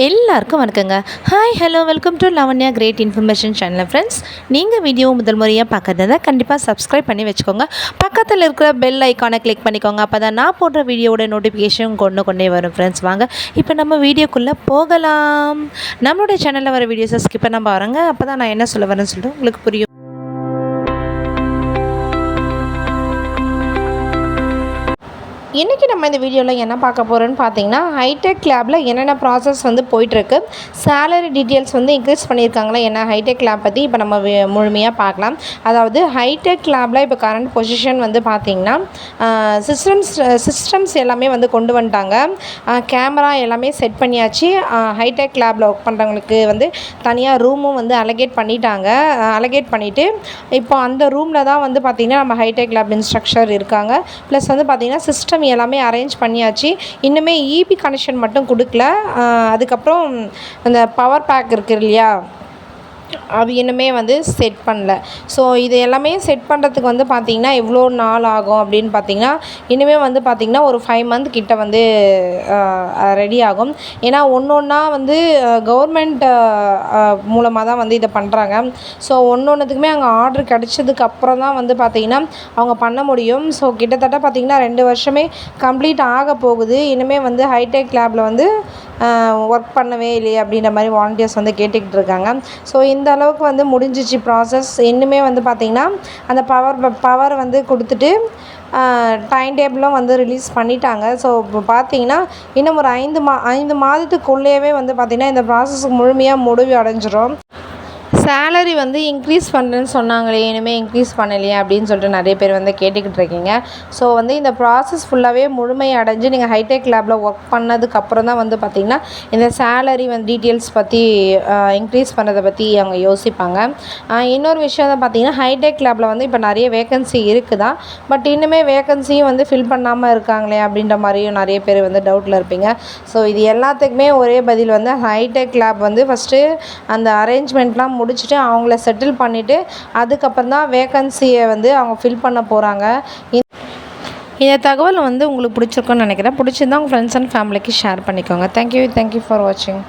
எல்லாருக்கும் வணக்கங்க. Hi hello welcome to Lavanya great information channel. Friends, நீங்கள் வீடியோ முதல் முறையாக பார்க்கறதா கண்டிப்பாக சப்ஸ்கிரைப் பண்ணி வச்சுக்கோங்க. பக்கத்தில் இருக்கிற பெல் ஐக்கானை கிளிக் பண்ணிக்கோங்க. அப்போ தான் நான் போடுற வீடியோட நோட்டிஃபிகேஷன் கொண்டே வரும். ஃப்ரெண்ட்ஸ், வாங்க இப்போ நம்ம வீடியோக்குள்ளே போகலாம். நம்மளுடைய சேனலில் வர வீடியோஸை ஸ்கிப் பண்ண பாருங்க. அப்போ தான் நான் என்ன சொல்ல வரேன்னு சொல்லிட்டு உங்களுக்கு புரியும். இன்றைக்கி நம்ம இந்த வீடியோவில் என்ன பார்க்க போகிறோன்னு பார்த்தீங்கன்னா, ஹைடெக் லேபில் என்னென்ன ப்ராசஸ் போயிட்டுருக்கு, சேலரி டீட்டெயில்ஸ் இன்க்ரீஸ் பண்ணியிருக்காங்களா என்ன, ஹைடெக் லேப் பற்றி இப்போ நம்ம முழுமையாக பார்க்கலாம். அதாவது ஹைடெக் லேபில் இப்போ கரண்ட் பொசிஷன் பார்த்திங்கன்னா, சிஸ்டம்ஸ் எல்லாமே கொண்டு வந்துட்டாங்க. கேமரா எல்லாமே செட் பண்ணியாச்சு. ஹைடெக் லேபில் ஒர்க் பண்ணுறவங்களுக்கு தனியாக ரூமும் அலகேட் பண்ணிட்டாங்க. அலகேட் பண்ணிவிட்டு இப்போ அந்த ரூமில் தான் பார்த்திங்கன்னா நம்ம ஹைடெக் லேப் இன்ஸ்ட்ரக்டர் இருக்காங்க. ப்ளஸ் பார்த்திங்கன்னா சிஸ்டம் எல்லாமே அரேஞ்ச் பண்ணியாச்சு. இன்னுமே இபி கனெக்ஷன் மட்டும் கொடுக்கல. அதுக்கப்புறம் அந்த பவர் பேக் இருக்குது இல்லையா, அது இன்னுமே செட் பண்ணல. ஸோ இது எல்லாமே செட் பண்ணுறதுக்கு பார்த்திங்கன்னா எவ்வளோ நாள் ஆகும் அப்படின்னு பார்த்திங்கன்னா, இனிமேல் பார்த்திங்கன்னா ஒரு 5 மந்த் கிட்ட ரெடி ஆகும். ஏன்னா ஒன்று ஒன்றா கவர்மெண்ட் மூலமாக தான் இதை பண்ணுறாங்க. ஸோ ஒன்றுத்துக்குமே அங்கே ஆர்டர் கிடச்சதுக்கு அப்புறம் தான் பார்த்திங்கன்னா அவங்க பண்ண முடியும். ஸோ கிட்டத்தட்ட பார்த்திங்கன்னா 2 வருஷமே கம்ப்ளீட் ஆக போகுது. இனிமேல் ஹைடெக் லேபில் ஒர்க் பண்ணவே இல்லையே அப்படின்ற மாதிரி வாலண்டியர்ஸ் கேட்டுக்கிட்டு இருக்காங்க. ஸோ இந்த அளவுக்கு முடிஞ்சிச்சு ப்ராசஸ். இன்னுமே பார்த்திங்கன்னா அந்த பவர் கொடுத்துட்டு டைம் டேபிளும் ரிலீஸ் பண்ணிட்டாங்க. ஸோ இப்போ பார்த்திங்கன்னா இன்னும் ஒரு 5 மாதத்துக்குள்ளேயே பார்த்திங்கன்னா இந்த ப்ராசஸ் முழுமையாக முடிவு அடைஞ்சிரும். சேலரி இன்க்ரீஸ் பண்ணுறேன்னு சொன்னாங்களே, இனிமேல் இன்க்ரீஸ் பண்ணலையே அப்படின்னு சொல்லிட்டு நிறைய பேர் கேட்டுக்கிட்டு இருக்கீங்க. ஸோ இந்த ப்ராசஸ் ஃபுல்லாகவே முழுமை அடைஞ்சு நீங்கள் ஹைடெக் லேபில் ஒர்க் பண்ணதுக்கப்புறம் தான் பார்த்திங்கன்னா இந்த சேலரி டீட்டெயில்ஸ் பற்றி இன்க்ரீஸ் பண்ணுறதை பற்றி அவங்க யோசிப்பாங்க. இன்னொரு விஷயம் பார்த்திங்கன்னா, ஹைடெக் லேபில் இப்போ நிறைய வேக்கன்சி இருக்குதா, பட் இன்னுமே வேக்கன்சியும் ஃபில் பண்ணாமல் இருக்காங்களே அப்படின்ற மாதிரியும் நிறைய பேர் டவுட்டில் இருப்பீங்க. ஸோ இது எல்லாத்துக்குமே ஒரே பதில் ஹைடெக் லேப் ஃபஸ்ட்டு அந்த அரேஞ்ச்மெண்ட்லாம் முடிச்சுட்டு அவங்கள செட்டில் பண்ணிவிட்டு அதுக்கப்புறம் தான் வேக்கன்சியை அவங்க ஃபில் பண்ண போகிறாங்க. இந்த தகவல் உங்களுக்கு பிடிச்சிருக்குன்னு நினைக்கிறேன். பிடிச்சிருந்தா உங்கள் ஃப்ரெண்ட்ஸ் அண்ட் ஃபேமிலிக்கு ஷேர் பண்ணிக்கோங்க. தேங்க்யூ ஃபார் வாட்சிங்.